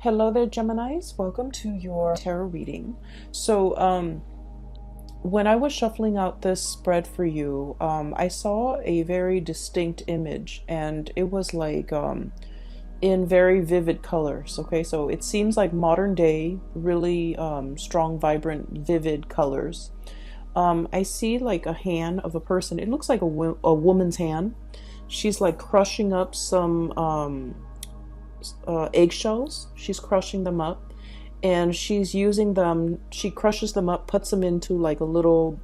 Hello there, Geminis. Welcome to your tarot reading. So, when I was shuffling out this spread for you, I saw a very distinct image, and it was like in very vivid colors. Okay, so it seems like modern day, really strong, vibrant, vivid colors. I see like a hand of a person. It looks like a woman's hand. She's like crushing up some eggshells. She's crushing them up, and she's using them. She crushes them up, puts them into like a little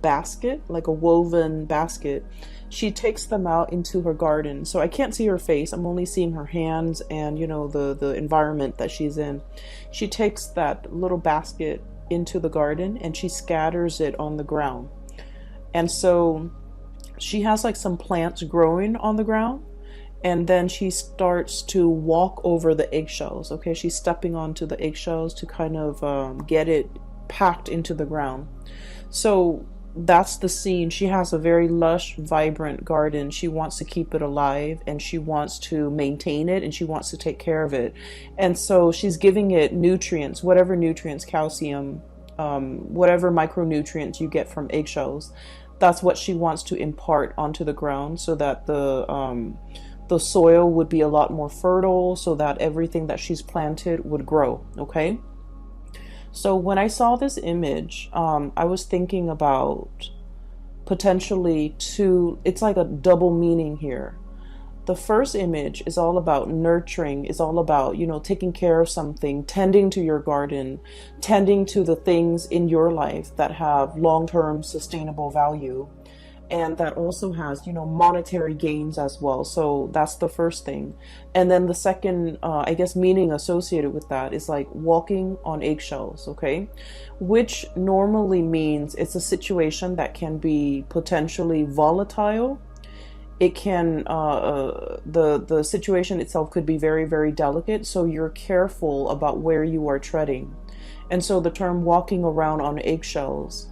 basket, like a woven basket. She takes them out into her garden. So I can't see her face. I'm only seeing her hands and the environment that she's in. She takes that little basket into the garden and she scatters it on the ground. And so she has like some plants growing on the ground, and then she starts to walk over the eggshells. Okay, she's stepping onto the eggshells to kind of get it packed into the ground. So that's the scene. She has a very lush, vibrant garden. She wants to keep it alive, and she wants to maintain it, and she wants to take care of it. And so she's giving it nutrients, whatever nutrients, calcium, whatever micronutrients you get from eggshells. That's what she wants to impart onto the ground, so that the soil would be a lot more fertile, so that everything that she's planted would grow. Okay, so when I saw this image, I was thinking about potentially two. It's like a double meaning here. The first image is all about nurturing, is all about taking care of something, tending to your garden, tending to the things in your life that have long-term sustainable value, and that also has monetary gains as well. So that's the first thing. And then the second I guess meaning associated with that is like walking on eggshells. Okay, which normally means it's a situation that can be potentially volatile. It can the situation itself could be very, very delicate, so you're careful about where you are treading. And so the term walking around on eggshells,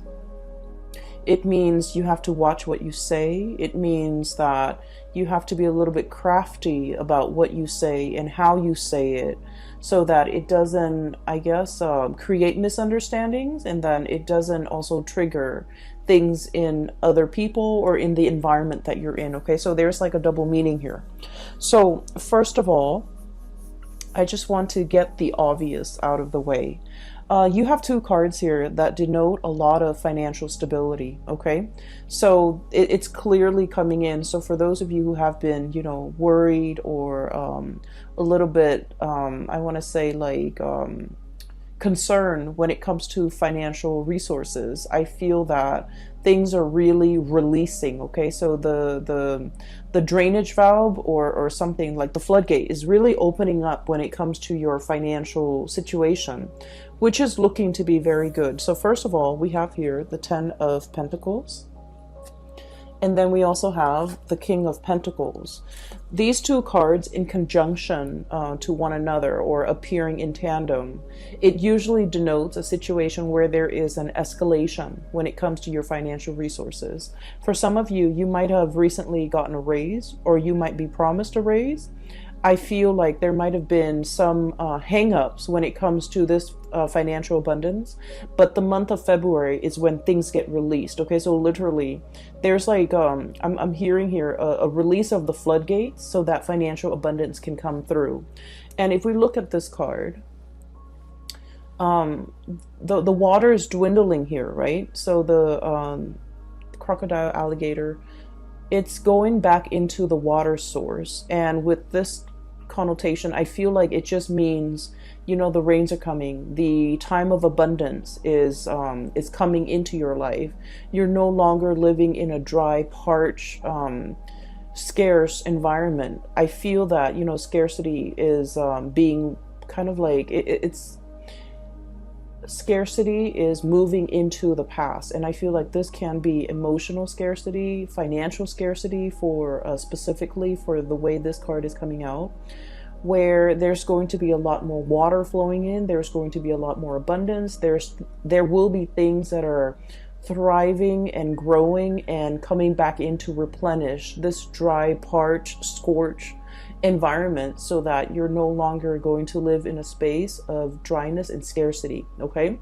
it means you have to watch what you say. It means that you have to be a little bit crafty about what you say and how you say it, so that it doesn't, I guess, create misunderstandings, and then it doesn't also trigger things in other people or in the environment that you're in. Okay, so there's like a double meaning here. So first of all, I just want to get the obvious out of the way. You have two cards here that denote a lot of financial stability. Okay, so it's clearly coming in. So for those of you who have been, worried or a little bit, I want to say like concern when it comes to financial resources, I feel that things are really releasing. Okay, so the drainage valve or something like the floodgate is really opening up when it comes to your financial situation, which is looking to be very good. So first of all, we have here the Ten of Pentacles, and then we also have the King of Pentacles. These two cards in conjunction to one another, or appearing in tandem, it usually denotes a situation where there is an escalation when it comes to your financial resources. For some of you, you might have recently gotten a raise, or you might be promised a raise. I feel like there might have been some hang-ups when it comes to this financial abundance, but the month of February is when things get released. Okay, so literally there's like I'm hearing here a release of the floodgates, so that financial abundance can come through. And if we look at this card, the water is dwindling here, right? So the crocodile, alligator, it's going back into the water source. And with this connotation, I feel like it just means, the rains are coming. The time of abundance is coming into your life. You're no longer living in a dry, parched, scarce environment. I feel that, scarcity is being kind of like, it's scarcity is moving into the past. And I feel like this can be emotional scarcity, financial scarcity, for specifically for the way this card is coming out, where there's going to be a lot more water flowing in. There's going to be a lot more abundance. There will be things that are thriving and growing and coming back in to replenish this dry, parched, scorched environment so that you're no longer going to live in a space of dryness and scarcity. Okay.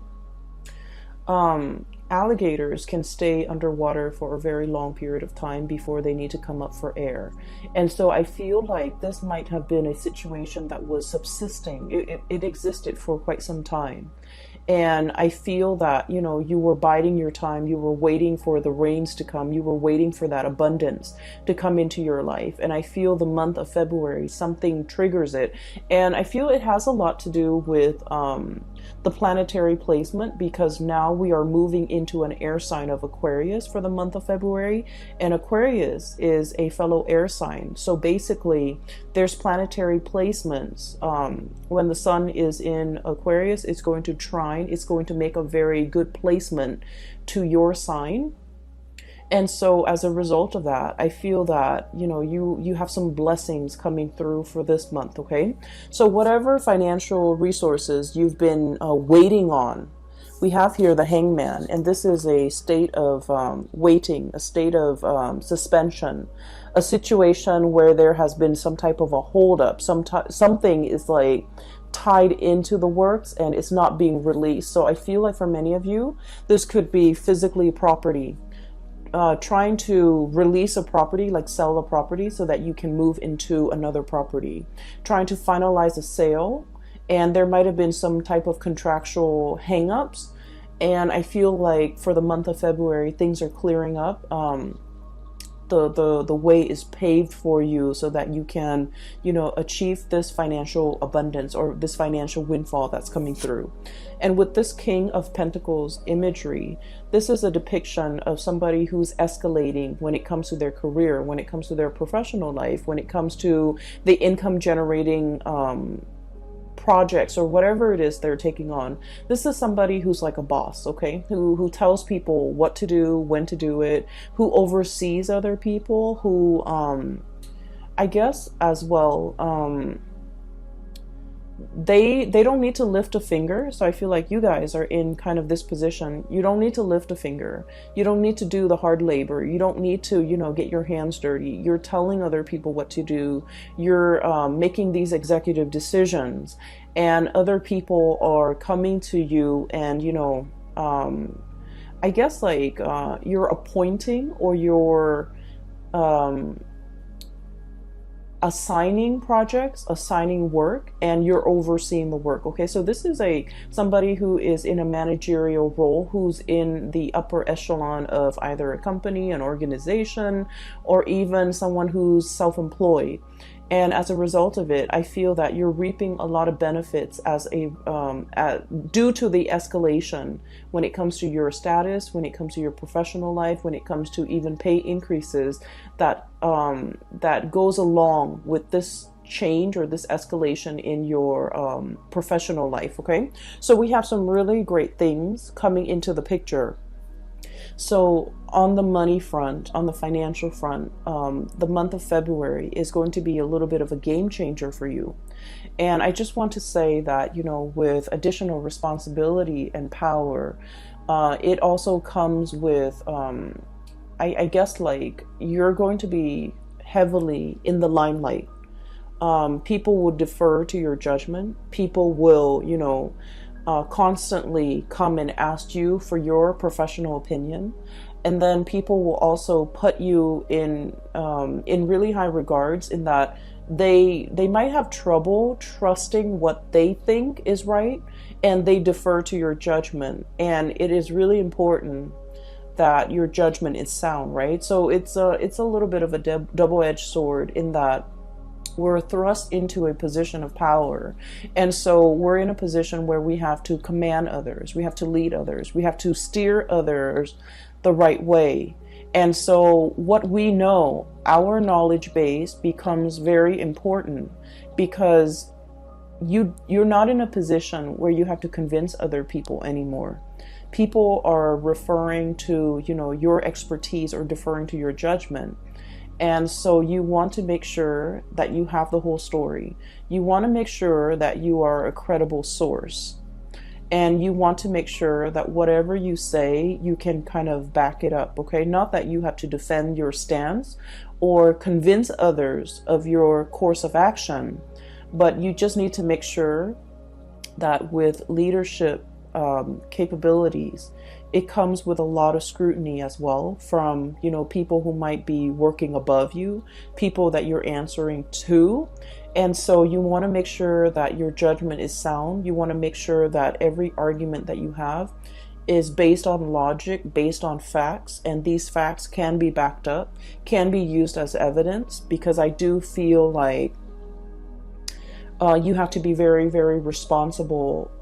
Alligators can stay underwater for a very long period of time before they need to come up for air. And so I feel like this might have been a situation that was subsisting. It existed for quite some time. And I feel that, you know, you were biding your time. You were waiting for the rains to come. You were waiting for that abundance to come into your life. And I feel the month of February, something triggers it. And I feel it has a lot to do with the planetary placement, because now we are moving into an air sign of Aquarius for the month of February. And Aquarius is a fellow air sign. So basically, there's planetary placements. When the sun is in Aquarius, it's going to trine. It's going to make a very good placement to your sign. And so as a result of that, I feel that, you know, you have some blessings coming through for this month. Okay. So whatever financial resources you've been waiting on, we have here the Hangman, and this is a state of waiting, a state of suspension, a situation where there has been some type of a holdup, something is like tied into the works and it's not being released. So I feel like for many of you, this could be physically property, trying to release a property, like sell a property so that you can move into another property, trying to finalize a sale. And there might have been some type of contractual hangups. And I feel like for the month of February, things are clearing up. The way is paved for you so that you can, you know, achieve this financial abundance or this financial windfall that's coming through. And with this King of Pentacles imagery, this is a depiction of somebody who's escalating when it comes to their career, when it comes to their professional life, when it comes to the income generating projects or whatever it is they're taking on. This is somebody who's like a boss, okay, who tells people what to do, when to do it, who oversees other people, who I guess as well they don't need to lift a finger. So I feel like you guys are in kind of this position. You don't need to lift a finger. You don't need to do the hard labor. You don't need to, you know, get your hands dirty. You're telling other people what to do. You're making these executive decisions, and other people are coming to you and, you know, I guess like you're appointing or you're assigning projects, assigning work, and you're overseeing the work. Okay, so this is somebody who is in a managerial role, who's in the upper echelon of either a company, an organization, or even someone who's self-employed. And as a result of it, I feel that you're reaping a lot of benefits due to the escalation when it comes to your status, when it comes to your professional life, when it comes to even pay increases that goes along with this change or this escalation in your professional life. Okay, so we have some really great things coming into the picture. So on the money front, on the financial front, the month of February is going to be a little bit of a game changer for you. And I just want to say that, you know, with additional responsibility and power, it also comes with, I guess, like, you're going to be heavily in the limelight. People will defer to your judgment. People will, you know, constantly come and ask you for your professional opinion, and then people will also put you in really high regards, in that they might have trouble trusting what they think is right, and they defer to your judgment. And it is really important that your judgment is sound, right? So it's a little bit of a double-edged sword, in that we're thrust into a position of power. And so we're in a position where we have to command others. We have to lead others. We have to steer others the right way. And so what we know, our knowledge base, becomes very important, because you're not in a position where you have to convince other people anymore. People are referring to, you know, your expertise or deferring to your judgment. And so you want to make sure that you have the whole story. You want to make sure that you are a credible source. And you want to make sure that whatever you say, you can kind of back it up, okay? Not that you have to defend your stance or convince others of your course of action, but you just need to make sure that with leadership capabilities, it comes with a lot of scrutiny as well from, people who might be working above you, people that you're answering to. And so you want to make sure that your judgment is sound. You want to make sure that every argument that you have is based on logic, based on facts, and these facts can be backed up, can be used as evidence, because I do feel like you have to be very, very responsible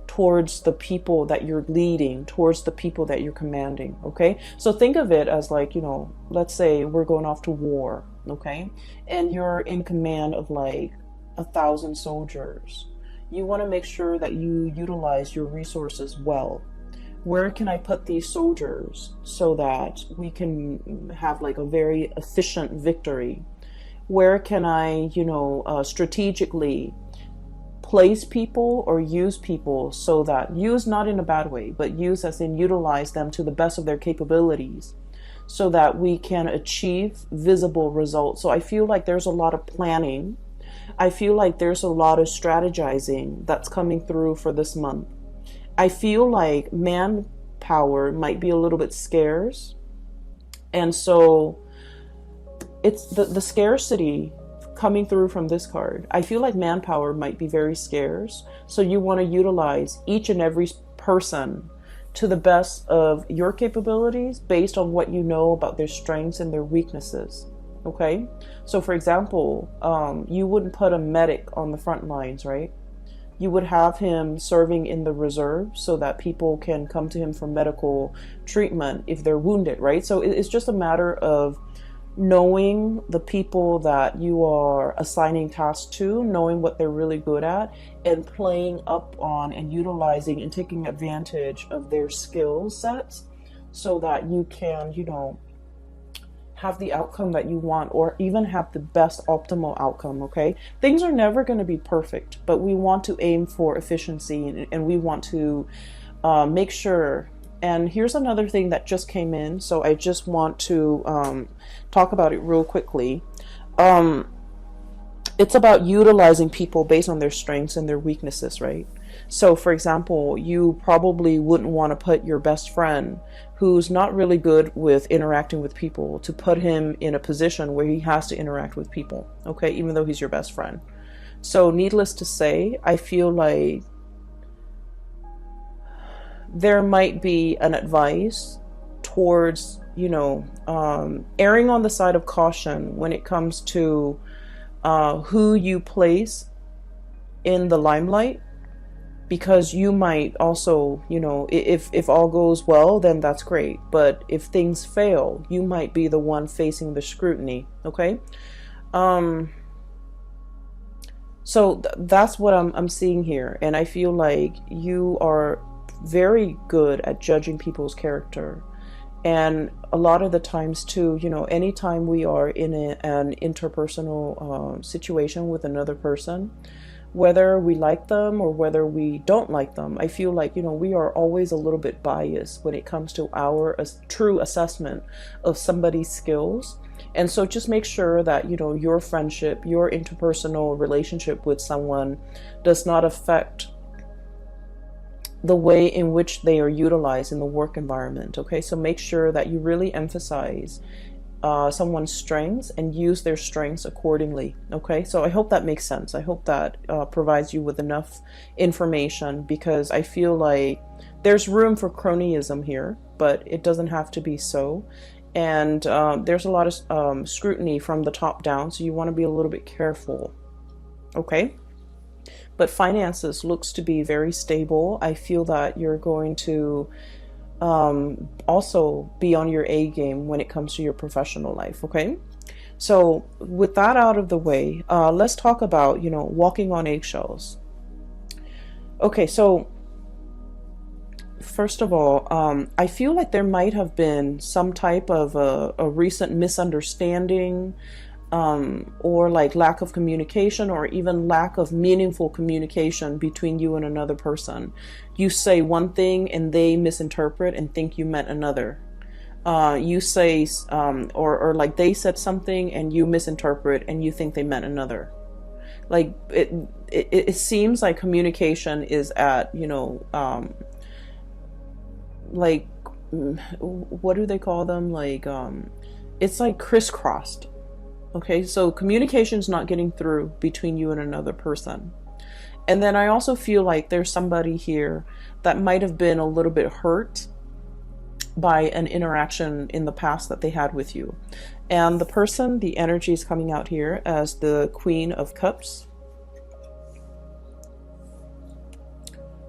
towards the people that you're leading, towards the people that you're commanding, okay? So think of it as like, let's say we're going off to war, okay? And you're in command of like 1,000 soldiers. You want to make sure that you utilize your resources well. Where can I put these soldiers so that we can have like a very efficient victory? Where can I, strategically place people or use people so that, use not in a bad way, but use as in utilize them to the best of their capabilities so that we can achieve visible results. So I feel like there's a lot of planning. I feel like there's a lot of strategizing that's coming through for this month. I feel like manpower might be a little bit scarce. And so it's the scarcity coming through from this card. I feel like manpower might be very scarce. So you want to utilize each and every person to the best of your capabilities based on what you know about their strengths and their weaknesses. Okay? So for example, you wouldn't put a medic on the front lines, right? You would have him serving in the reserve so that people can come to him for medical treatment if they're wounded, right? So it's just a matter of knowing the people that you are assigning tasks to, knowing what they're really good at, and playing up on and utilizing and taking advantage of their skill sets so that you can, have the outcome that you want, or even have the best optimal outcome, okay? Things are never going to be perfect, but we want to aim for efficiency, and we want to make sure. And here's another thing that just came in, so I just want to talk about it real quickly. It's about utilizing people based on their strengths and their weaknesses, right? So for example, you probably wouldn't want to put your best friend who's not really good with interacting with people to put him in a position where he has to interact with people, okay, even though he's your best friend. So needless to say, I feel like there might be an advice towards, erring on the side of caution when it comes to who you place in the limelight, because you might also, if all goes well, then that's great. But if things fail, you might be the one facing the scrutiny, okay? So that's what I'm seeing here. And I feel like you are very good at judging people's character. And a lot of the times too, anytime we are in an interpersonal situation with another person, whether we like them or whether we don't like them, I feel like, we are always a little bit biased when it comes to our true assessment of somebody's skills. And so just make sure that, your friendship, your interpersonal relationship with someone does not affect the way in which they are utilized in the work environment. Okay, so make sure that you really emphasize someone's strengths and use their strengths accordingly. Okay, so I hope that makes sense. I hope that provides you with enough information, because I feel like there's room for cronyism here, but it doesn't have to be so. And there's a lot of scrutiny from the top down, so you want to be a little bit careful. Okay. But finances looks to be very stable. I feel that you're going to also be on your A game when it comes to your professional life, okay? So with that out of the way, let's talk about, walking on eggshells. Okay, so first of all, I feel like there might have been some type of a recent misunderstanding or like lack of communication, or even lack of meaningful communication between you and another person. You say one thing and they misinterpret and think you meant another. You say, or like they said something and you misinterpret and you think they meant another. Like it seems like communication is at, like, what do they call them? Like, it's like crisscrossed. Okay, so communication is not getting through between you and another person. And then I also feel like there's somebody here that might have been a little bit hurt by an interaction in the past that they had with you. And the person, the energy is coming out here as the Queen of Cups.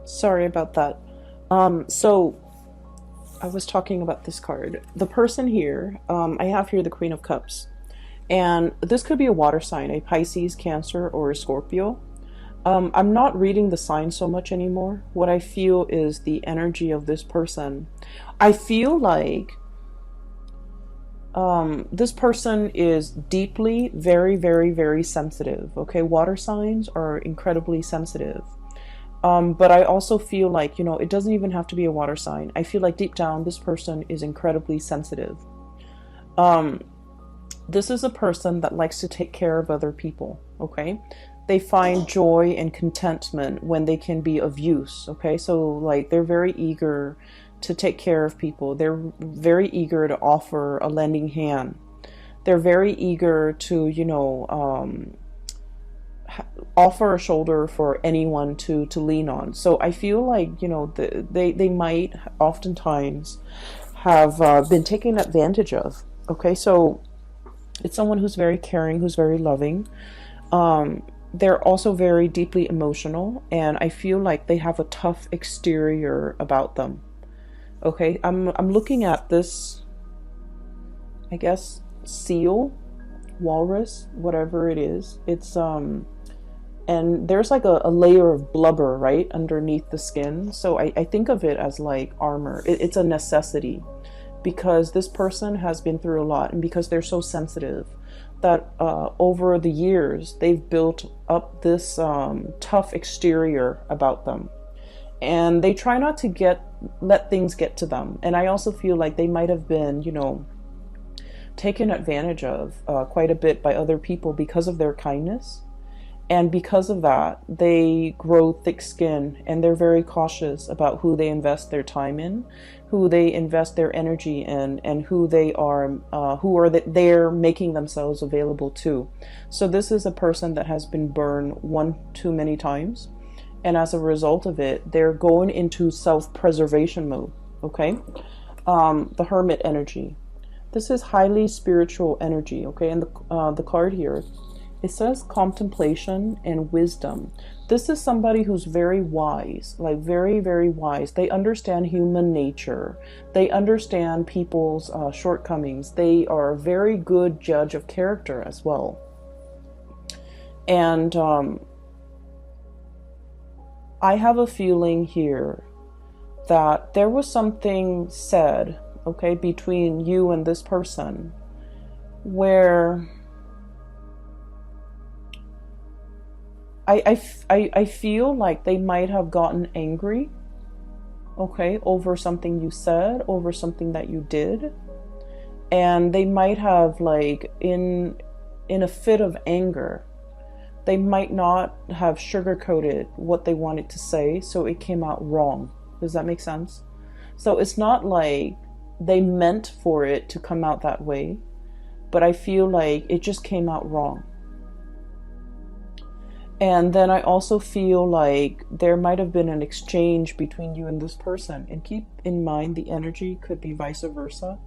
Sorry about that. So I was talking about this card. The person here, I have here the Queen of Cups. And this could be a water sign, a Pisces, Cancer, or a Scorpio. I'm not reading the sign so much anymore. What I feel is the energy of this person. I feel like this person is deeply, very, very, very sensitive. Okay, water signs are incredibly sensitive. But I also feel like, it doesn't even have to be a water sign. I feel like deep down, this person is incredibly sensitive. This is a person that likes to take care of other people, okay? They find joy and contentment when they can be of use, okay? So, like, they're very eager to take care of people. They're very eager to offer a lending hand. They're very eager to, offer a shoulder for anyone to lean on. So I feel like, they might oftentimes have been taken advantage of, okay? So it's someone who's very caring, who's very loving. They're also very deeply emotional, and I feel like they have a tough exterior about them. Okay, I'm looking at this, I guess, seal, walrus, whatever it is. It's and there's like a layer of blubber right underneath the skin. So I think of it as like armor. It's a necessity, because this person has been through a lot, and because they're so sensitive that over the years they've built up this tough exterior about them, and they try not to let things get to them. And I also feel like they might have been, taken advantage of quite a bit by other people because of their kindness. And because of that, they grow thick skin, and they're very cautious about who they invest their time in, who they invest their energy in, and who they're making themselves available to. So this is a person that has been burned one too many times. And as a result of it, they're going into self-preservation mode, okay? The Hermit energy. This is highly spiritual energy, okay? And the card here, it says contemplation and wisdom. This is somebody who's very wise, like very, very wise. They understand human nature. They understand people's shortcomings. They are a very good judge of character as well. And I have a feeling here that there was something said, okay, between you and this person where I feel like they might have gotten angry, okay, over something you said, over something that you did. And they might have, like, in a fit of anger, they might not have sugarcoated what they wanted to say, so it came out wrong. Does that make sense? So it's not like they meant for it to come out that way, but I feel like it just came out wrong. And then I also feel like there might have been an exchange between you and this person. And keep in mind, the energy could be vice versa,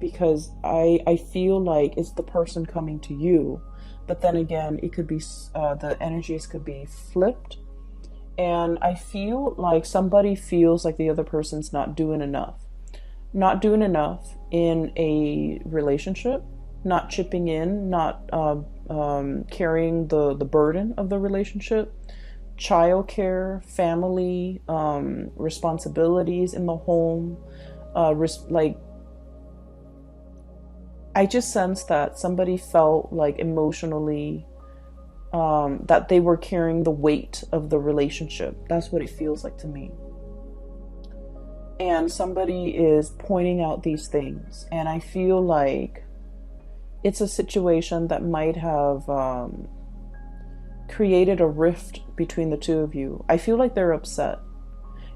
because I feel like it's the person coming to you. But then again, it could be, the energies could be flipped. And I feel like somebody feels like the other person's not doing enough. Not doing enough in a relationship, not chipping in, not carrying the burden of the relationship, childcare, family, responsibilities in the home, like I just sense that somebody felt like emotionally that they were carrying the weight of the relationship. That's what it feels like to me. And somebody is pointing out these things. And I feel like it's a situation that might have created a rift between the two of you. I feel like they're upset.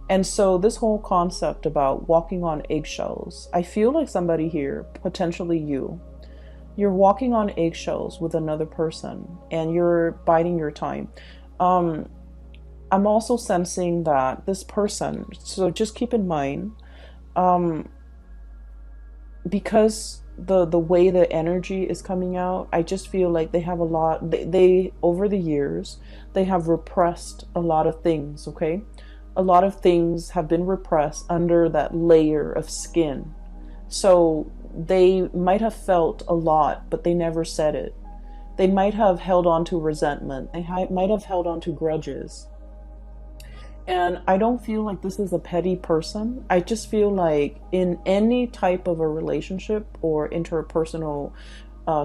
And so this whole concept about walking on eggshells, I feel like somebody here, potentially you're walking on eggshells with another person and you're biding your time. I'm also sensing that this person, so just keep in mind, because the way the energy is coming out, I just feel like they have a lot, they over the years, they have repressed a lot of things, okay? A lot of things have been repressed under that layer of skin. So they might have felt a lot, but they never said it. They might have held on to resentment. They might have held on to grudges. And I don't feel like this is a petty person. I just feel like in any type of a relationship or interpersonal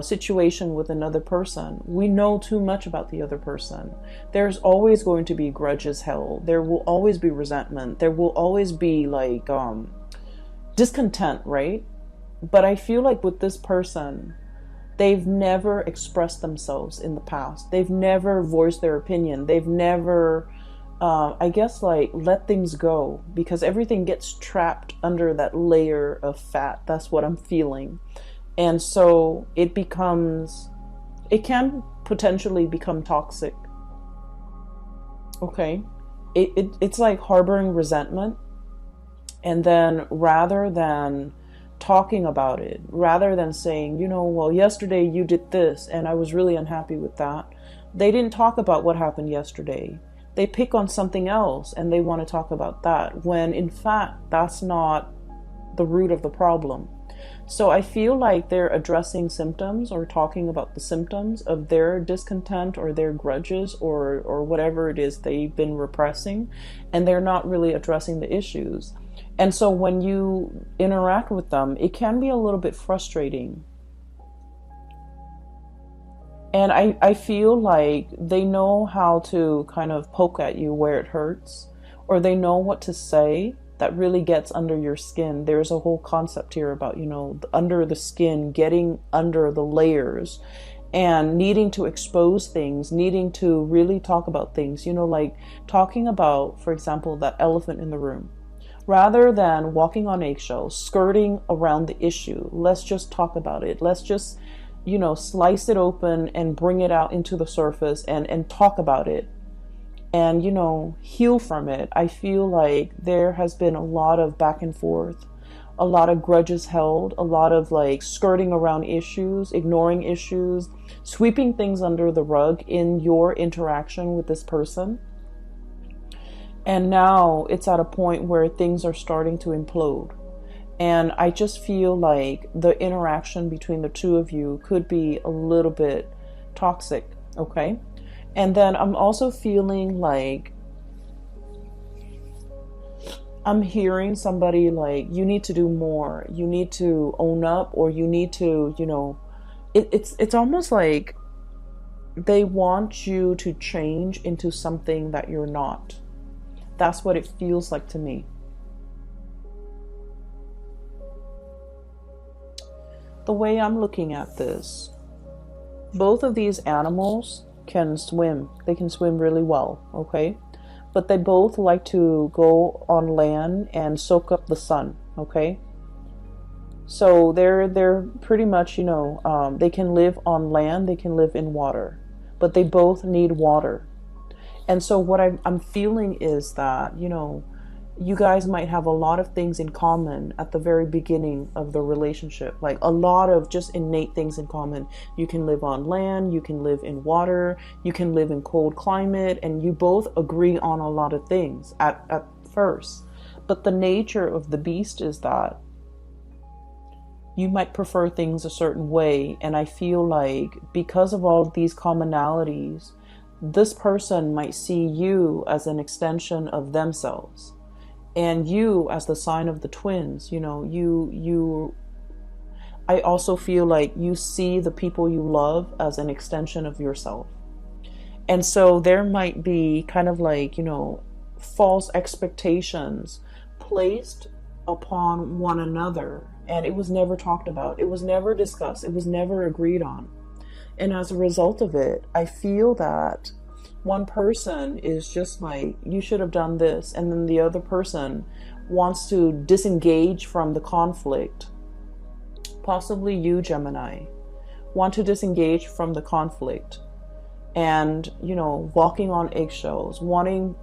situation with another person, we know too much about the other person. There's always going to be grudges held. There will always be resentment. There will always be like discontent, right? But I feel like with this person, they've never expressed themselves in the past. They've never voiced their opinion. They've never I guess like let things go, because everything gets trapped under that layer of fat. That's what I'm feeling. And so it can potentially become toxic. Okay. It's like harboring resentment. And then rather than talking about it, rather than saying, well, yesterday you did this and I was really unhappy with that. They didn't talk about what happened yesterday. They pick on something else and they want to talk about that, when in fact that's not the root of the problem. So I feel like they're addressing symptoms or talking about the symptoms of their discontent or their grudges or whatever it is they've been repressing, and they're not really addressing the issues. And so when you interact with them, it can be a little bit frustrating. And I feel like they know how to kind of poke at you where it hurts, or they know what to say that really gets under your skin. There's a whole concept here about, under the skin, getting under the layers and needing to expose things, needing to really talk about things, like talking about, for example, that elephant in the room. Rather than walking on eggshells, skirting around the issue, let's just talk about it. Let's just slice it open and bring it out into the surface and talk about it and, heal from it. I feel like there has been a lot of back and forth, a lot of grudges held, a lot of like skirting around issues, ignoring issues, sweeping things under the rug in your interaction with this person. And now it's at a point where things are starting to implode. And I just feel like the interaction between the two of you could be a little bit toxic, okay? And then I'm also feeling like I'm hearing somebody like, you need to do more. You need to own up, or you need to, it's almost like they want you to change into something that you're not. That's what it feels like to me. The way I'm looking at this, both of these animals can swim. They can swim really well, okay? But they both like to go on land and soak up the sun, okay? So they're pretty much, they can live on land, they can live in water, but they both need water. And so what I'm feeling is that, you guys might have a lot of things in common at the very beginning of the relationship, like a lot of just innate things in common. You can live on land, you can live in water, you can live in cold climate, and you both agree on a lot of things at first. But the nature of the beast is that you might prefer things a certain way. And I feel like because of all of these commonalities, this person might see you as an extension of themselves. And you as the sign of the twins, I also feel like you see the people you love as an extension of yourself. And so there might be kind of like, false expectations placed upon one another. And it was never talked about. It was never discussed. It was never agreed on. And as a result of it, I feel that one person is just like, you should have done this. And then the other person wants to disengage from the conflict. Possibly you, Gemini, want to disengage from the conflict. And, walking on eggshells, wanting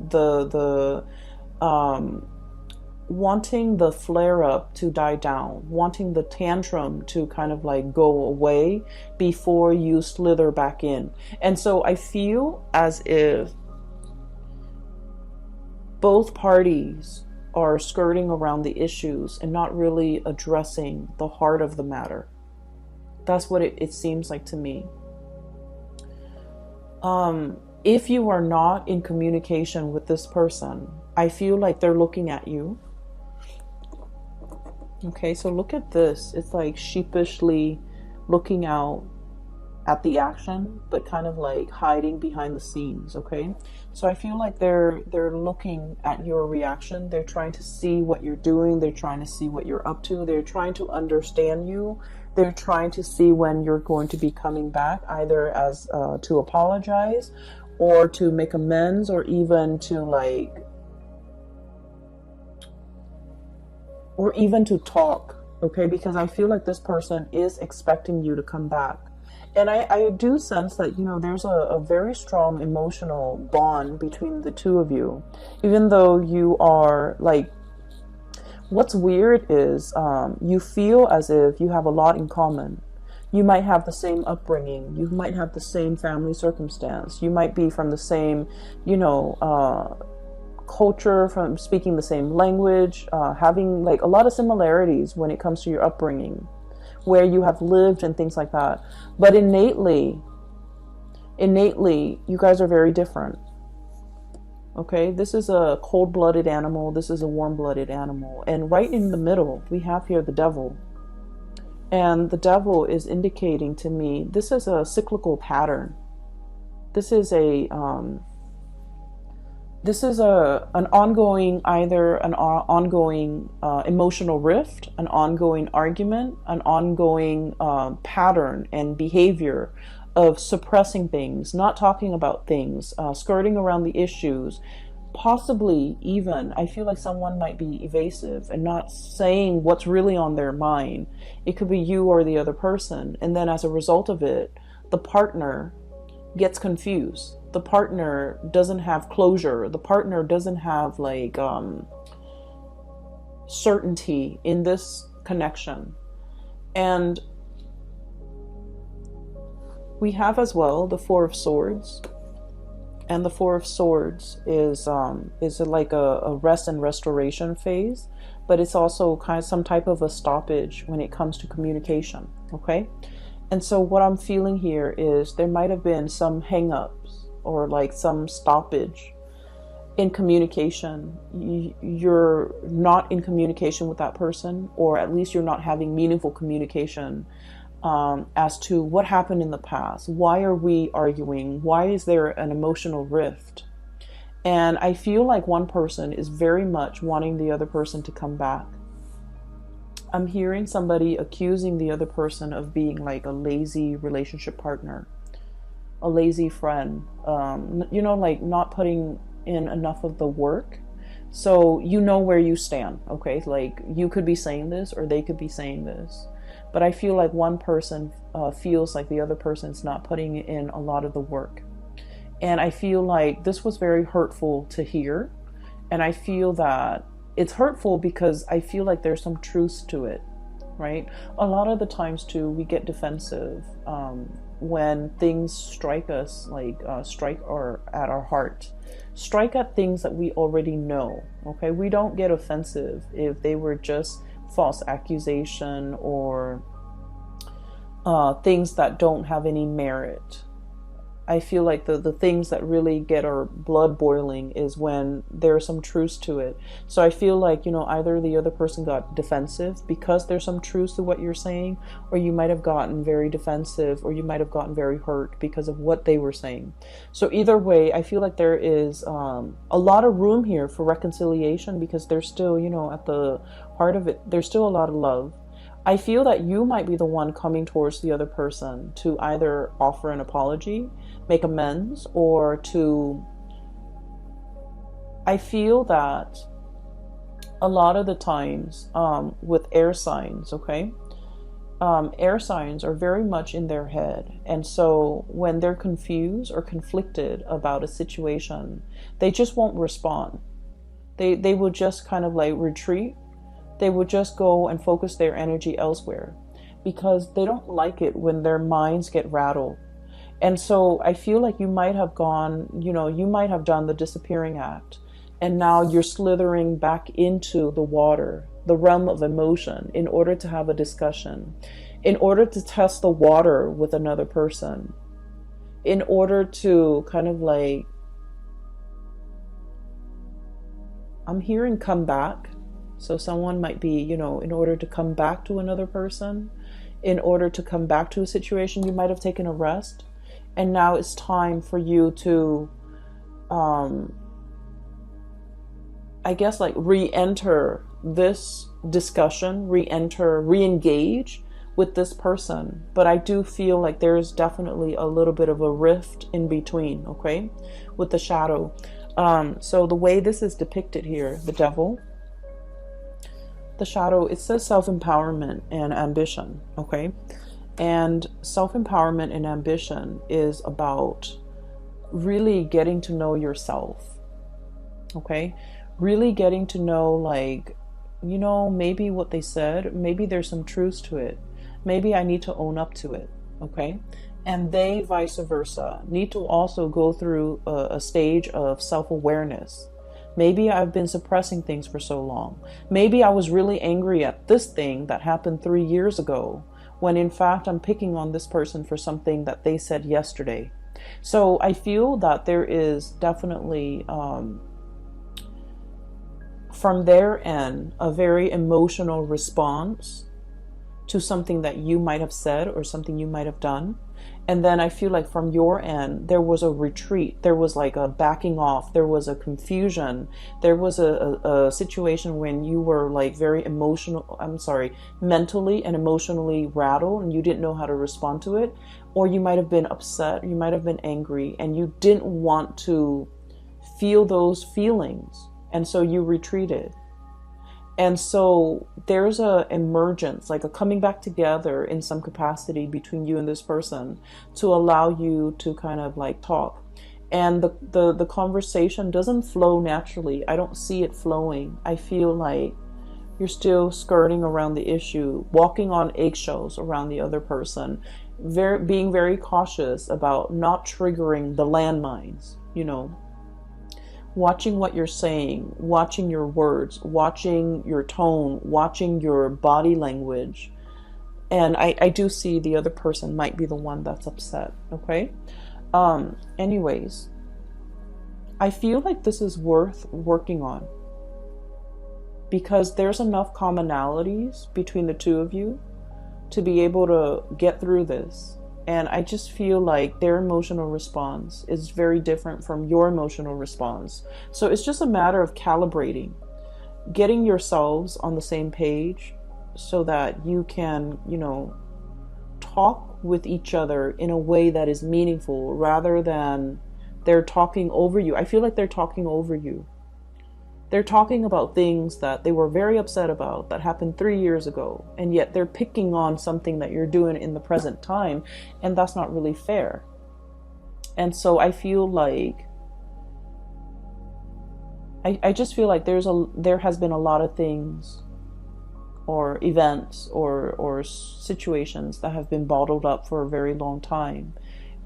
wanting the flare up to die down, wanting the tantrum to kind of like go away before you slither back in. And so I feel as if both parties are skirting around the issues and not really addressing the heart of the matter. That's what it seems like to me. If you are not in communication with this person, I feel like they're looking at you. Okay, so look at this. It's like sheepishly looking out at the action, but kind of like hiding behind the scenes. Okay, so I feel like they're looking at your reaction. They're trying to see what you're doing. They're trying to see what you're up to. They're trying to understand you. They're trying to see when you're going to be coming back, either as to apologize or to make amends, or even to talk. Okay, because I feel like this person is expecting you to come back. And I do sense that, there's a very strong emotional bond between the two of you, even though you are like, what's weird is you feel as if you have a lot in common. You might have the same upbringing. You might have the same family circumstance. You might be from the same, culture, from speaking the same language, having like a lot of similarities when it comes to your upbringing, where you have lived and things like that. But innately, you guys are very different. Okay, this is a cold-blooded animal. This is a warm-blooded animal. And right in the middle, we have here the devil. And the devil is indicating to me, this is a cyclical pattern. This is an ongoing, either an ongoing emotional rift, an ongoing argument, an ongoing pattern and behavior of suppressing things, not talking about things, skirting around the issues. Possibly even, I feel like someone might be evasive and not saying what's really on their mind. It could be you or the other person. And then as a result of it, the partner gets confused. The partner doesn't have closure. The partner doesn't have like certainty in this connection. And we have as well the Four of Swords. And the Four of Swords is like a rest and restoration phase, but it's also kind of some type of a stoppage when it comes to communication. Okay, and so what I'm feeling here is there might have been some hang-ups or like some stoppage in communication. You're not in communication with that person, or at least you're not having meaningful communication as to what happened in the past. Why are we arguing? Why is there an emotional rift? And I feel like one person is very much wanting the other person to come back. I'm hearing somebody accusing the other person of being like a lazy relationship partner, a lazy friend, like not putting in enough of the work. So you know where you stand, okay? Like you could be saying this or they could be saying this. But I feel like one person feels like the other person's not putting in a lot of the work. And I feel like this was very hurtful to hear. And I feel that it's hurtful because I feel like there's some truth to it, right? A lot of the times too, we get defensive when things strike us, like strike at our heart. Strike at things that we already know, okay? We don't get offensive if they were just false accusation or things that don't have any merit. I feel like the things that really get our blood boiling is when there's some truth to it. So I feel like, either the other person got defensive because there's some truth to what you're saying, or you might have gotten very defensive, or you might have gotten very hurt because of what they were saying. So either way, I feel like there is a lot of room here for reconciliation, because there's still, at the heart of it, there's still a lot of love. I feel that you might be the one coming towards the other person to either offer an apology, make amends, or to... I feel that a lot of the times with air signs, okay? Air signs are very much in their head. And so when they're confused or conflicted about a situation, they just won't respond. They will just kind of like retreat. They would just go and focus their energy elsewhere, because they don't like it when their minds get rattled. And so I feel like you might have gone, you might have done the disappearing act, and now you're slithering back into the water, the realm of emotion, in order to have a discussion, in order to test the water with another person, in order to kind of like, I'm hearing come back. So someone might be, in order to come back to another person, in order to come back to a situation, you might have taken a rest. And now it's time for you to, I guess, like re-enter this discussion, re-engage with this person. But I do feel like there's definitely a little bit of a rift in between, okay, with the shadow. So the way this is depicted here, the devil, the shadow, it says self-empowerment and ambition, okay? And self-empowerment and ambition is about really getting to know yourself, okay? Really getting to know, like, maybe what they said, maybe there's some truth to it. Maybe I need to own up to it, okay? And they, vice versa, need to also go through a stage of self-awareness. Maybe I've been suppressing things for so long. Maybe I was really angry at this thing that happened 3 years ago, when in fact I'm picking on this person for something that they said yesterday. So I feel that there is definitely, from their end, a very emotional response to something that you might have said or something you might have done. And then I feel like from your end, there was a retreat. There was like a backing off. There was a confusion. There was a situation when you were like very mentally and emotionally rattled, and you didn't know how to respond to it. Or you might have been upset. You might have been angry, and you didn't want to feel those feelings. And so you retreated. And so there's a emergence, like a coming back together in some capacity between you and this person to allow you to kind of like talk. And the conversation doesn't flow naturally. I don't see it flowing. I feel like you're still skirting around the issue, walking on eggshells around the other person, being very cautious about not triggering the landmines, watching what you're saying, watching your words, watching your tone, watching your body language. And I do see the other person might be the one that's upset, okay? Anyways, I feel like this is worth working on, because there's enough commonalities between the two of you to be able to get through this. And I just feel like their emotional response is very different from your emotional response. So it's just a matter of calibrating, getting yourselves on the same page so that you can, talk with each other in a way that is meaningful, rather than they're talking over you. I feel like they're talking over you. They're talking about things that they were very upset about that happened 3 years ago, and yet they're picking on something that you're doing in the present time, and that's not really fair. And so I feel like I just feel like there has been a lot of things or events or situations that have been bottled up for a very long time.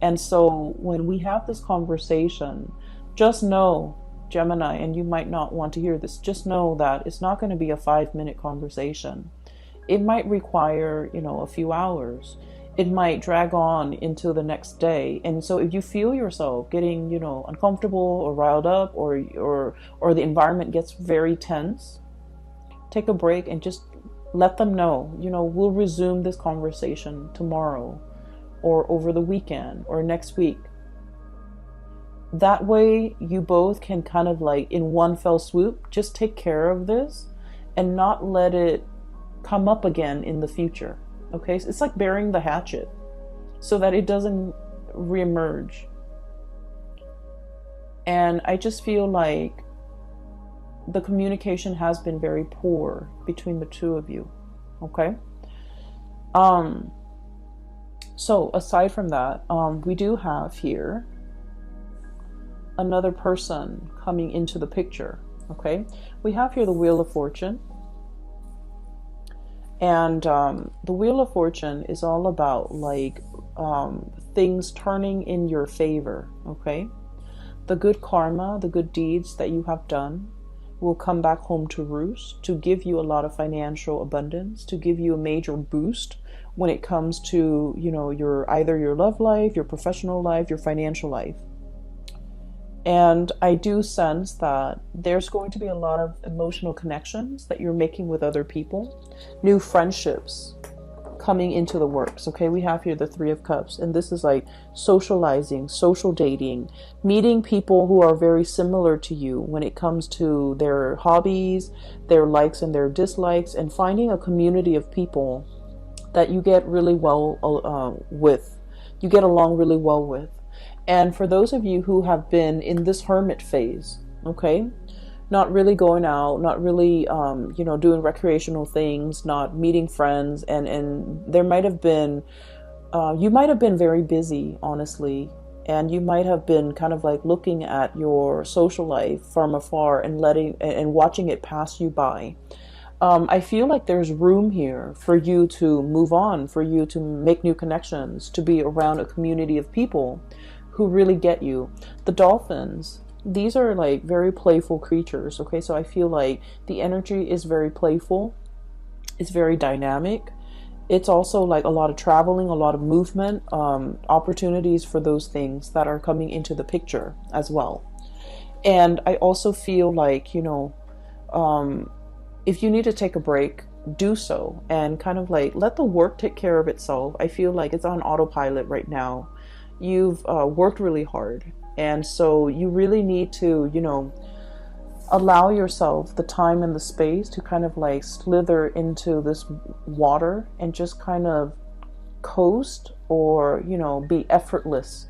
And so when we have this conversation, just know, Gemini, and you might not want to hear this, just know that it's not going to be a 5-minute conversation. It might require, a few hours. it might drag on into the next day. And so if you feel yourself getting, uncomfortable or riled up, or the environment gets very tense, take a break and just let them know, we'll resume this conversation tomorrow or over the weekend or next week. That way you both can kind of like in one fell swoop, just take care of this and not let it come up again in the future. Okay, so it's like burying the hatchet so that it doesn't reemerge. And I just feel like the communication has been very poor between the two of you. Okay. So aside from that, we do have here another person coming into the picture. Okay, we have here the Wheel of Fortune. And the Wheel of Fortune is all about like things turning in your favor. Okay, the good karma, the good deeds that you have done will come back home to roost, to give you a lot of financial abundance, to give you a major boost when it comes to, either your love life, your professional life, your financial life. And I do sense that there's going to be a lot of emotional connections that you're making with other people, new friendships coming into the works. Okay, we have here the Three of Cups, and this is like socializing, social dating, meeting people who are very similar to you when it comes to their hobbies, their likes and their dislikes, and finding a community of people that you get really well with, you get along really well with. And for those of you who have been in this hermit phase, okay, not really going out, not really, doing recreational things, not meeting friends, and there might have been, you might have been very busy, honestly, and you might have been kind of like looking at your social life from afar and watching it pass you by. I feel like there's room here for you to move on, for you to make new connections, to be around a community of people who really get you. The dolphins, these are like very playful creatures. Okay, so I feel like the energy is very playful. It's very dynamic. It's also like a lot of traveling, a lot of movement, opportunities for those things that are coming into the picture as well. And I also feel like, if you need to take a break, do so, and kind of like let the work take care of itself. I feel like it's on autopilot right now. You've worked really hard, and so you really need to, allow yourself the time and the space to kind of like slither into this water and just kind of coast or, be effortless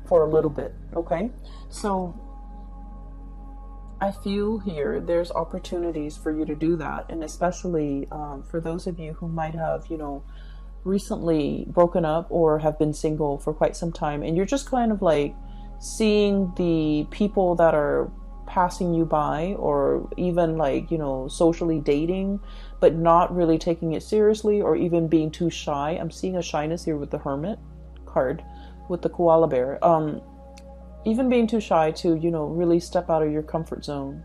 for a little bit. Okay, so I feel here there's opportunities for you to do that, and especially for those of you who might have, recently broken up or have been single for quite some time, and you're just kind of like seeing the people that are passing you by, or even like, socially dating, but not really taking it seriously, or even being too shy. I'm seeing a shyness here with the Hermit card, with the koala bear. Even being too shy to, really step out of your comfort zone.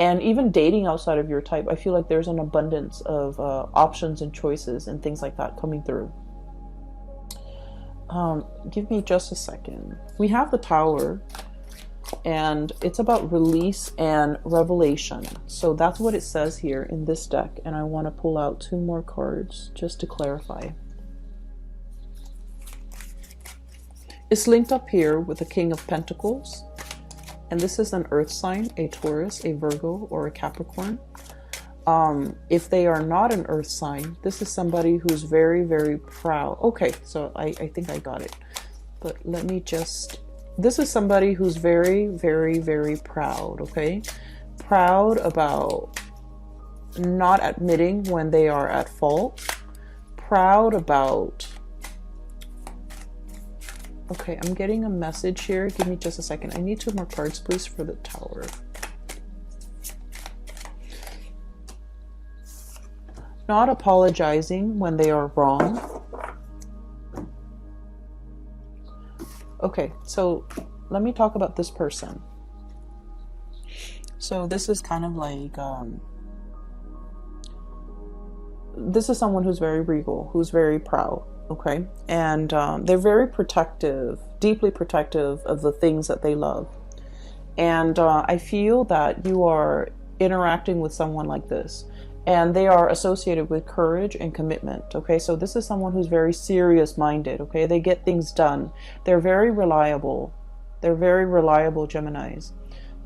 And even dating outside of your type, I feel like there's an abundance of options and choices and things like that coming through. Give me just a second. We have the Tower, and it's about release and revelation. So that's what it says here in this deck. And I want to pull out 2 more cards just to clarify. It's linked up here with the King of Pentacles. And this is an earth sign, a Taurus, a Virgo, or a Capricorn. If they are not an earth sign, this is somebody who's very, very proud. Okay, so I think I got it. But let me just... This is somebody who's very, very, very proud, okay? Proud about not admitting when they are at fault. Proud about... Okay, I'm getting a message here. Give me just a second. I need 2 more cards, please, for the Tower. Not apologizing when they are wrong. Okay, so let me talk about this person. So this is kind of like, this is someone who's very regal, who's very proud. Okay. And they're very protective, deeply protective of the things that they love. And I feel that you are interacting with someone like this, and they are associated with courage and commitment. Okay, so this is someone who's very serious minded. Okay, they get things done. They're very reliable. They're very reliable Geminis.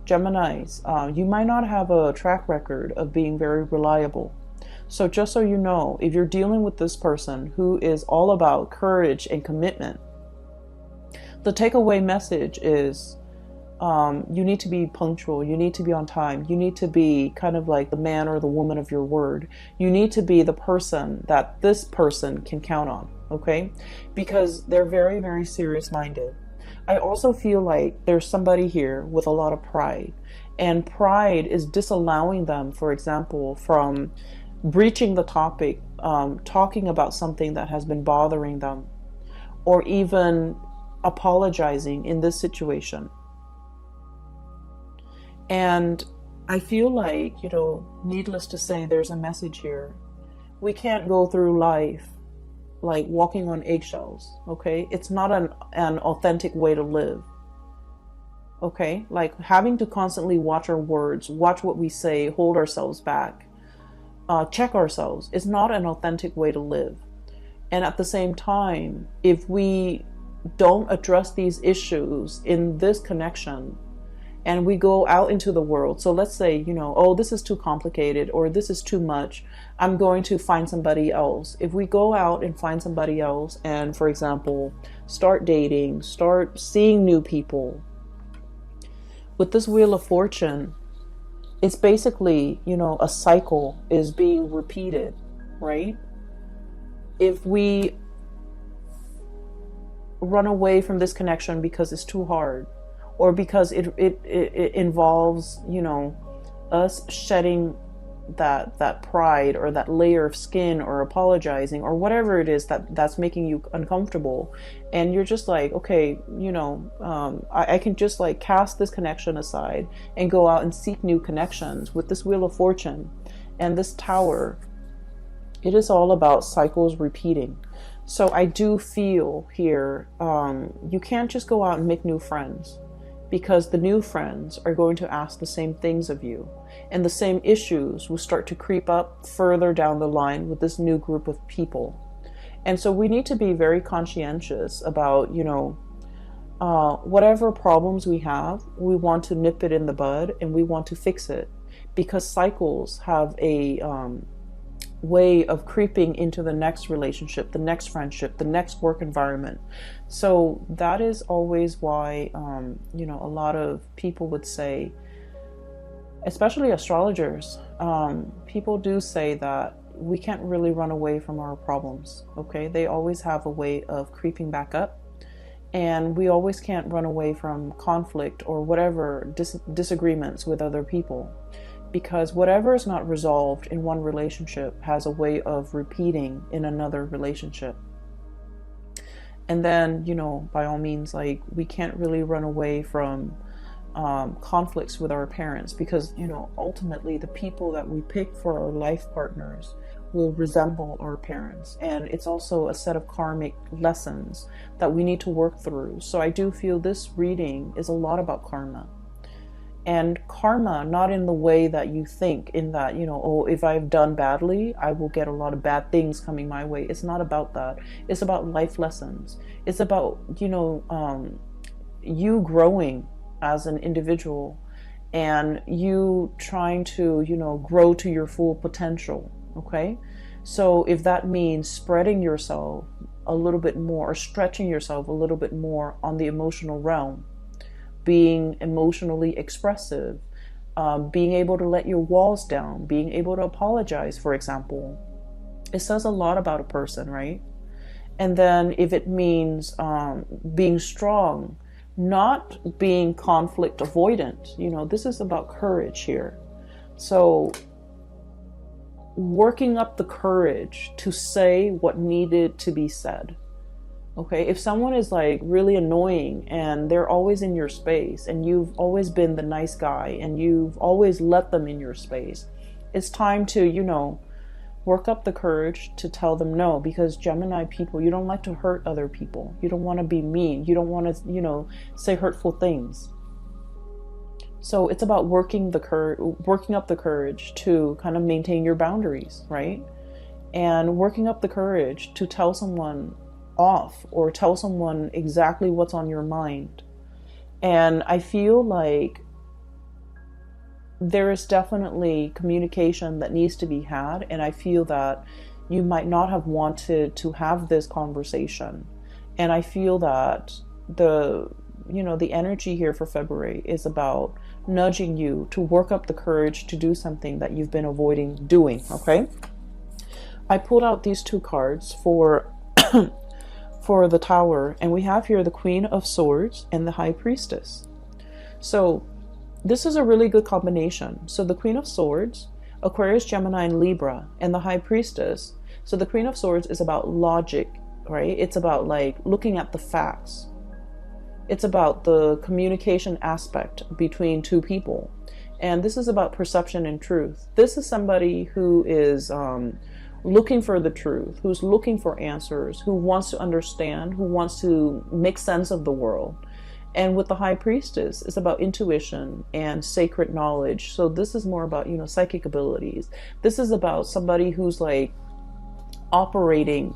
Geminis, you might not have a track record of being very reliable. So just so you know, if you're dealing with this person who is all about courage and commitment, the takeaway message is you need to be punctual. You need to be on time. You need to be kind of like the man or the woman of your word. You need to be the person that this person can count on, okay? Because they're very, very serious minded. I also feel like there's somebody here with a lot of pride, and pride is disallowing them, for example, from breaching the topic, talking about something that has been bothering them, or even apologizing in this situation. And I feel like, needless to say, there's a message here. We can't go through life like walking on eggshells, okay? It's not an authentic way to live, okay? Like having to constantly watch our words, watch what we say, hold ourselves back, check ourselves. It's not an authentic way to live. And at the same time, if we don't address these issues in this connection, and we go out into the world. So let's say, oh, this is too complicated, or this is too much. I'm going to find somebody else. If we go out and find somebody else and, for example, start dating, start seeing new people, with this Wheel of Fortune, it's basically, a cycle is being repeated, right? If we run away from this connection because it's too hard, or because it involves, us shedding that pride or that layer of skin, or apologizing, or whatever it is that's making you uncomfortable, and you're just like, okay, I can just like cast this connection aside and go out and seek new connections. With this Wheel of Fortune and this Tower, it is all about cycles repeating. So I do feel here, you can't just go out and make new friends, because the new friends are going to ask the same things of you, and the same issues will start to creep up further down the line with this new group of people. And so we need to be very conscientious about, whatever problems we have, we want to nip it in the bud, and we want to fix it, because cycles have a way of creeping into the next relationship, the next friendship, the next work environment. So that is always why, a lot of people would say, especially astrologers, people do say that we can't really run away from our problems, okay? They always have a way of creeping back up, and we always can't run away from conflict or whatever disagreements with other people. Because whatever is not resolved in one relationship has a way of repeating in another relationship. And then, by all means, like, we can't really run away from conflicts with our parents, because, ultimately the people that we pick for our life partners will resemble our parents. And it's also a set of karmic lessons that we need to work through. So I do feel this reading is a lot about karma. And karma, not in the way that you think, in that, if I've done badly, I will get a lot of bad things coming my way. It's not about that. It's about life lessons. It's about, you growing as an individual, and you trying to, grow to your full potential, okay? So if that means spreading yourself a little bit more, or stretching yourself a little bit more on the emotional realm, being emotionally expressive, being able to let your walls down, being able to apologize, for example, it says a lot about a person, right? And then if it means being strong, not being conflict avoidant, this is about courage here. So working up the courage to say what needed to be said. Okay, if someone is like really annoying and they're always in your space, and you've always been the nice guy and you've always let them in your space, it's time to, Work up the courage to tell them no, because Gemini people, you don't like to hurt other people. You don't want to be mean. You don't want to, say hurtful things. So it's about working up the courage to kind of maintain your boundaries, right? And working up the courage to tell someone off or tell someone exactly what's on your mind. And I feel like there is definitely communication that needs to be had, and I feel that you might not have wanted to have this conversation. And I feel that the energy here for February is about nudging you to work up the courage to do something that you've been avoiding doing, okay? I pulled out these two cards for for the Tower, and we have here the Queen of Swords and the High Priestess. So this is a really good combination. So the Queen of Swords, Aquarius, Gemini, and Libra, and the High Priestess. So the Queen of Swords is about logic, right? It's about like looking at the facts. It's about the communication aspect between two people. And this is about perception and truth. This is somebody who is looking for the truth, who's looking for answers, who wants to understand, who wants to make sense of the world. And with the High Priestess, it's about intuition and sacred knowledge. So this is more about, psychic abilities. This is about somebody who's like operating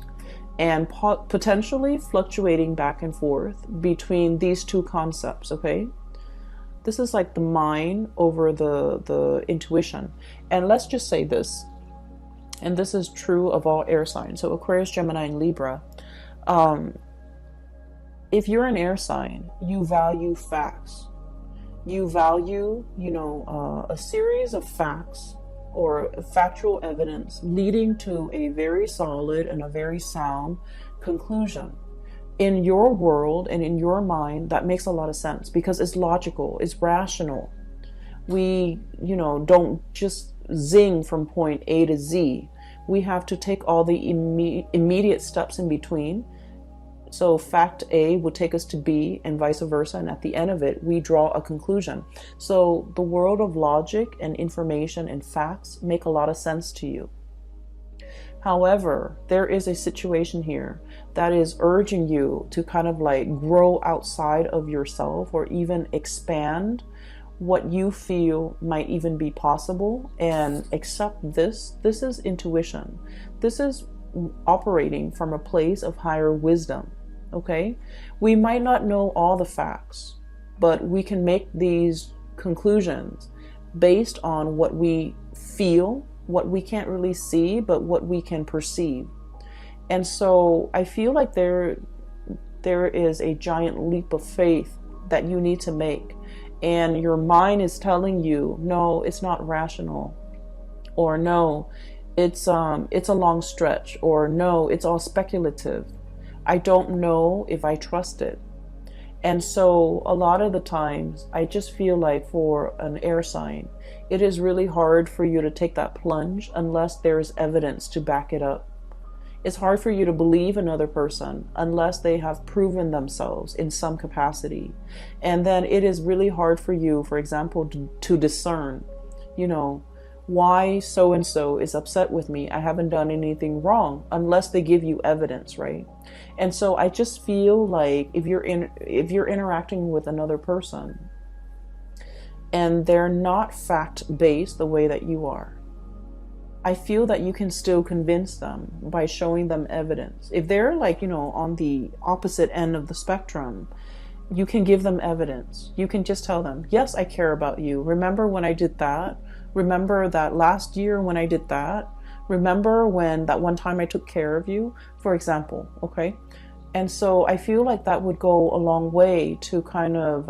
and potentially fluctuating back and forth between these two concepts, okay? This is like the mind over the intuition. And let's just say this, and this is true of all air signs. So Aquarius, Gemini, and Libra. If you're an air sign, you value facts. You value, a series of facts or factual evidence leading to a very solid and a very sound conclusion. In your world and in your mind, that makes a lot of sense because it's logical, it's rational. We, don't just zing from point A to Z. We have to take all the immediate steps in between. So fact A would take us to B and vice versa. And at the end of it, we draw a conclusion. So the world of logic and information and facts make a lot of sense to you. However, there is a situation here that is urging you to kind of like grow outside of yourself or even expand what you feel might even be possible and accept this. This is intuition. This is operating from a place of higher wisdom. Okay, we might not know all the facts, but we can make these conclusions based on what we feel, what we can't really see, but what we can perceive. And so I feel like there is a giant leap of faith that you need to make, and your mind is telling you, no, it's not rational, or no, it's a long stretch, or no, it's all speculative. I don't know if I trust it. And so a lot of the times I just feel like for an air sign, it is really hard for you to take that plunge unless there's evidence to back it up. It's hard for you to believe another person unless they have proven themselves in some capacity. And then it is really hard for you, for example, to discern, why so-and-so is upset with me. I haven't done anything wrong unless they give you evidence, right? And so I just feel like if you're interacting with another person and they're not fact-based the way that you are, I feel that you can still convince them by showing them evidence. If they're like, on the opposite end of the spectrum, you can give them evidence. You can just tell them, yes, I care about you. Remember when I did that? Remember that last year when I did that? Remember when that one time I took care of you, for example, okay? And so I feel like that would go a long way to kind of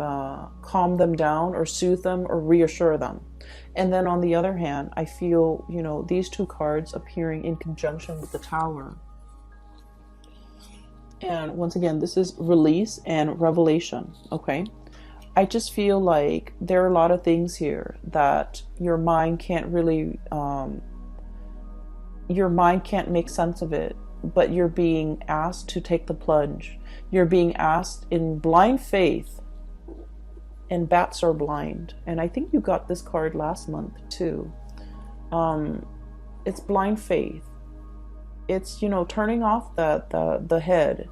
calm them down or soothe them or reassure them. And then on the other hand, I feel, these two cards appearing in conjunction with the Tower. And once again, this is release and revelation, okay? I just feel like there are a lot of things here that your mind can't really, your mind can't make sense of it, but you're being asked to take the plunge. You're being asked in blind faith, and bats are blind. And I think you got this card last month too. It's blind faith. it's, you know, turning off the head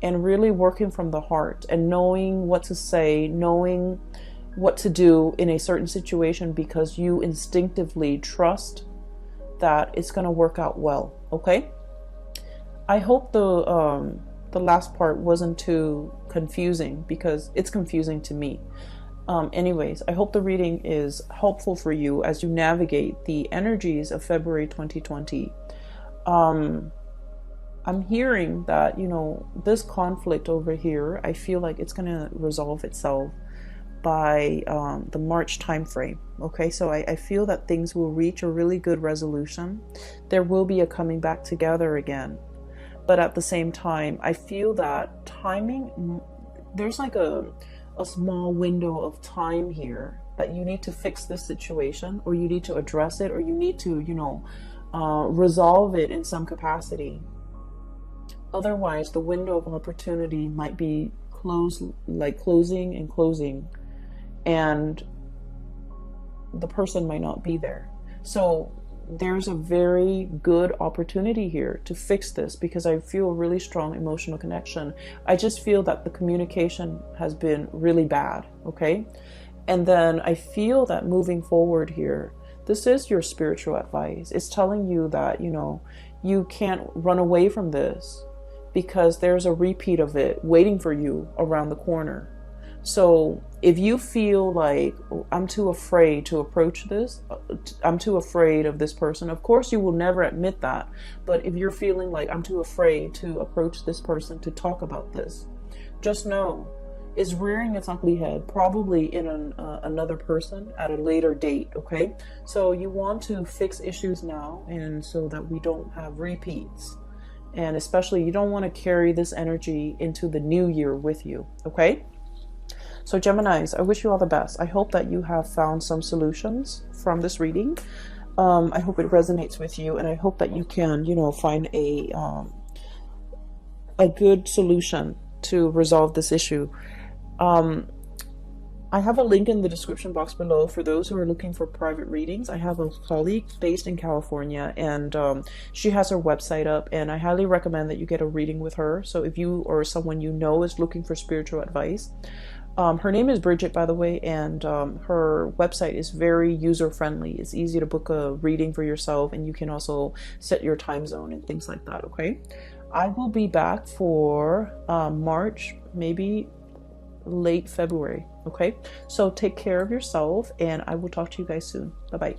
and really working from the heart and knowing what to say, knowing what to do in a certain situation because you instinctively trust that it's going to work out well. Okay? I hope the last part wasn't too confusing because it's confusing to me. Anyways, I hope the reading is helpful for you as you navigate the energies of February 2020. I'm hearing that, you know, this conflict over here, I feel like it's going to resolve itself by the March timeframe. Okay, so I feel that things will reach a really good resolution. There will be a coming back together again. But at the same time, I feel that timing, there's like a small window of time here that you need to fix this situation, or you need to address it, or you need to, you know, resolve it in some capacity. Otherwise, the window of opportunity might be closing and closing, and the person might not be there. So there's a very good opportunity here to fix this because I feel a really strong emotional connection. I just feel that the communication has been really bad, okay? And then I feel that moving forward here, this is your spiritual advice. It's telling you that, you know, you can't run away from this because there's a repeat of it waiting for you around the corner. So if you feel like, oh, I'm too afraid to approach this, I'm too afraid of this person, of course you will never admit that. But if you're feeling like I'm too afraid to approach this person to talk about this, just know it's rearing its ugly head, probably in another person at a later date, okay? So you want to fix issues now, and so that we don't have repeats. And especially you don't want to carry this energy into the new year with you, okay? So Geminis, I wish you all the best. I hope that you have found some solutions from this reading. I hope it resonates with you, and I hope that you can, you know, find a good solution to resolve this issue. I have a link in the description box below for those who are looking for private readings. I have a colleague based in California, and she has her website up, and I highly recommend that you get a reading with her. So if you or someone you know is looking for spiritual advice, her name is Bridget, by the way, and her website is very user-friendly. It's easy to book a reading for yourself, and you can also set your time zone and things like that, okay? I will be back for March, maybe late February, okay? So take care of yourself, and I will talk to you guys soon. Bye-bye.